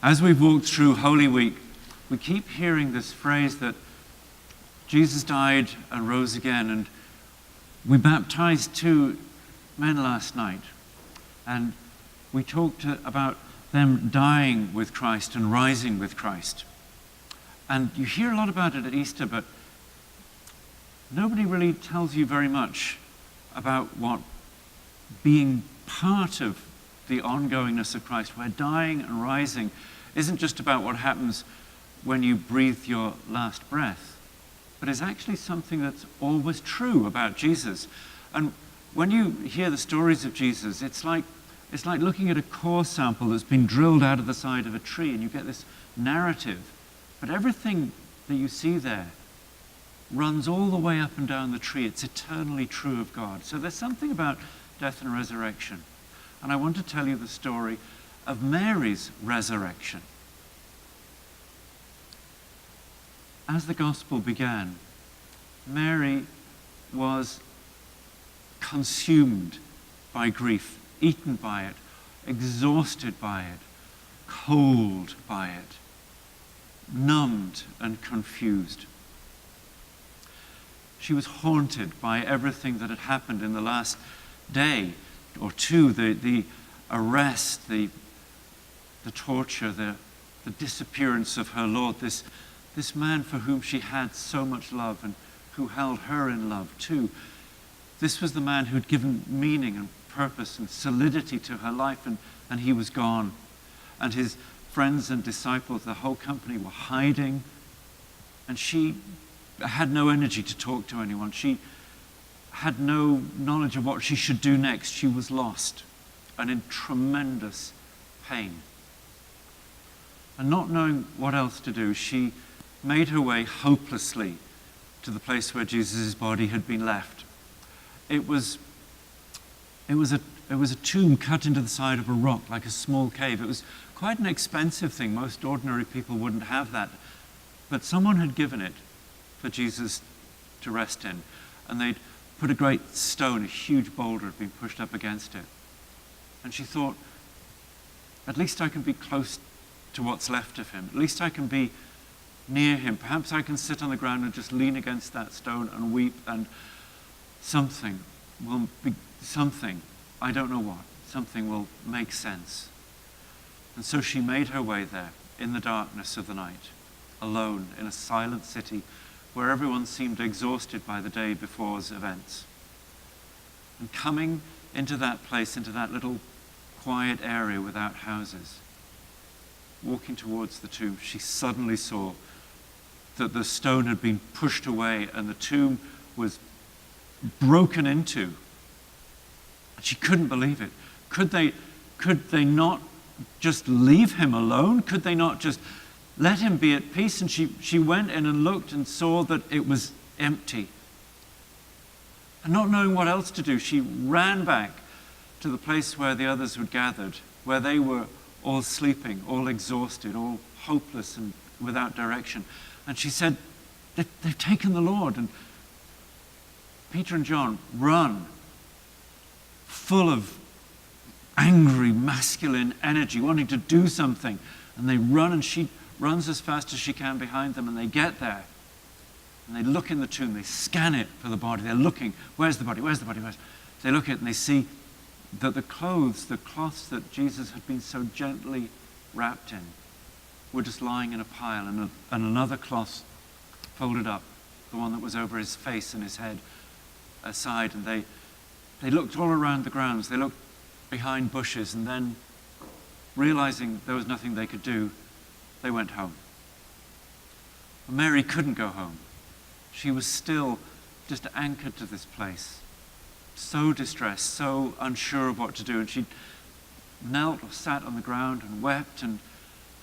As we've walked through Holy Week, we keep hearing this phrase that Jesus died and rose again. And we baptized 2 men last night. And we talked about them dying with Christ and rising with Christ. And you hear a lot about it at Easter, but nobody really tells you very much about what being part of the ongoingness of Christ, where dying and rising isn't just about what happens when you breathe your last breath, but is actually something that's always true about Jesus. And when you hear the stories of Jesus, it's like looking at a core sample that's been drilled out of the side of a tree, and you get this narrative. But everything that you see there runs all the way up and down the tree. It's eternally true of God. So there's something about death and resurrection. And I want to tell you the story of Mary's resurrection. As the gospel began, Mary was consumed by grief, eaten by it, exhausted by it, cold by it, numbed and confused. She was haunted by everything that had happened in the last day or two, the arrest, the torture, the disappearance of her Lord, this man for whom she had so much love and who held her in love too. This was the man who'd given meaning and purpose and solidity to her life, and he was gone. And his friends and disciples, the whole company, were hiding, and she had no energy to talk to anyone. She had no knowledge of what she should do next. She was lost and in tremendous pain. And not knowing what else to do, she made her way hopelessly to the place where Jesus' body had been left. It was a tomb cut into the side of a rock, like a small cave. It was quite an expensive thing. Most ordinary people wouldn't have that. But someone had given it for Jesus to rest in. And they'd put a great stone, a huge boulder had been pushed up against it. And she thought, at least I can be close to what's left of him. At least I can be near him. Perhaps I can sit on the ground and just lean against that stone and weep, and something will be, I don't know what, something will make sense. And so she made her way there in the darkness of the night, alone in a silent city where everyone seemed exhausted by the day before's events. And coming into that place, into that little quiet area without houses, walking towards the tomb, she suddenly saw that the stone had been pushed away and the tomb was broken into. And she couldn't believe it. Could they not just leave him alone? Could they not just let him be at peace? And she went in and looked and saw that it was empty. And not knowing what else to do, she ran back to the place where the others had gathered, where they were all sleeping, all exhausted, all hopeless and without direction. And she said, they've taken the Lord. And Peter and John run, full of angry, masculine energy, wanting to do something. And they run, and she runs as fast as she can behind them, and they get there. And they look in the tomb, they scan it for the body. They're looking, where's the body, where's the body, where's... They look at it and they see that the cloths that Jesus had been so gently wrapped in were just lying in a pile, and another cloth folded up, the one that was over his face and his head, aside. And they looked all around the grounds. They looked behind bushes, and then, realizing there was nothing they could do, they went home. But Mary couldn't go home. She was still just anchored to this place, so distressed, so unsure of what to do. And she knelt or sat on the ground and wept, and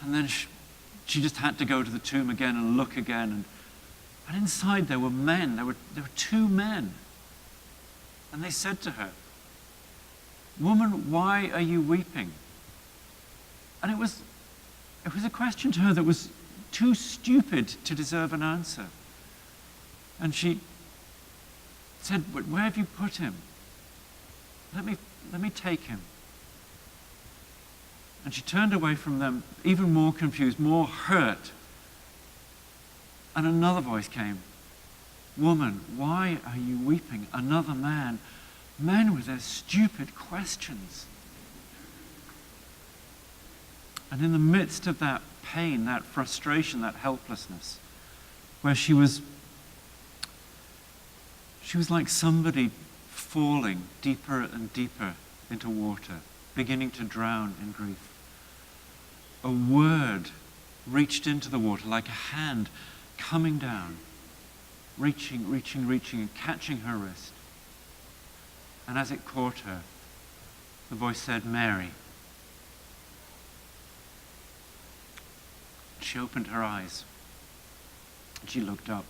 then she just had to go to the tomb again and look again. And inside there were men. There were 2 men. And they said to her, "Woman, why are you weeping?" And it was a question to her that was too stupid to deserve an answer. And she said, "But where have you put him? Let me take him." And she turned away from them, even more confused, more hurt. And another voice came, "Woman, why are you weeping?" Another man. Men with their stupid questions. And in the midst of that pain, that frustration, that helplessness, where she was like somebody falling deeper and deeper into water, beginning to drown in grief. A word reached into the water like a hand coming down, reaching, and catching her wrist. And as it caught her, the voice said, "Mary." She opened her eyes. She looked up.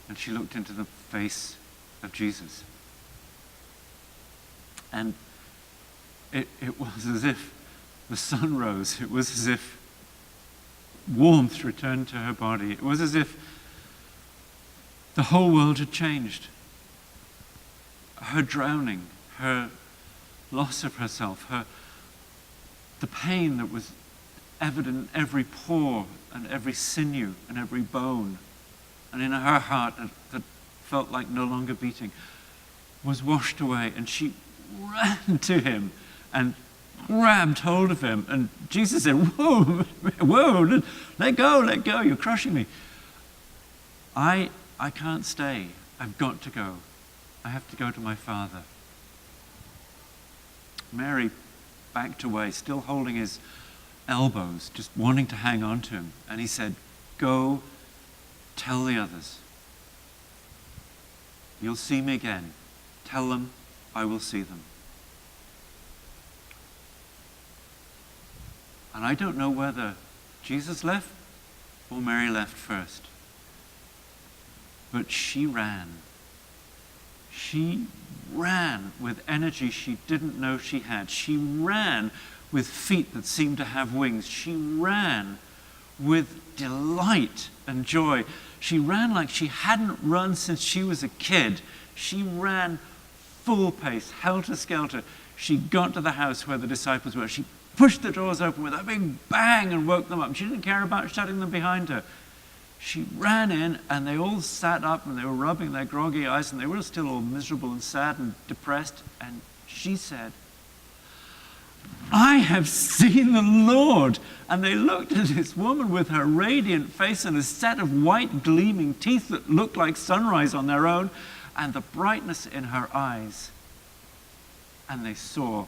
And she looked into the face of Jesus. And it was as if the sun rose. It was as if warmth returned to her body. It was as if the whole world had changed. Her drowning, her loss of herself, the pain that was evident in every pore and every sinew and every bone, and in her heart that felt like no longer beating, was washed away. And she ran to him and grabbed hold of him. And Jesus said, "Whoa, whoa, let go, you're crushing me. I can't stay. I've got to go. I have to go to my Father." Mary backed away, still holding his elbows, just wanting to hang on to him. And he said, "Go tell the others. You'll see me again. Tell them I will see them." And I don't know whether Jesus left or Mary left first. But she ran. She ran with energy she didn't know she had. She ran with feet that seemed to have wings. She ran with delight and joy. She ran like she hadn't run since she was a kid. She ran full pace, helter-skelter. She got to the house where the disciples were. She pushed the doors open with a big bang and woke them up. She didn't care about shutting them behind her. She ran in, and they all sat up, and they were rubbing their groggy eyes, and they were still all miserable and sad and depressed. And she said, "I have seen the Lord." And they looked at this woman with her radiant face and a set of white gleaming teeth that looked like sunrise on their own, and the brightness in her eyes. And they saw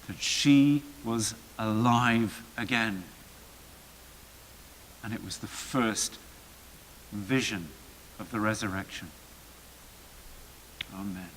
that she was alive again. And it was the first vision of the resurrection. Amen.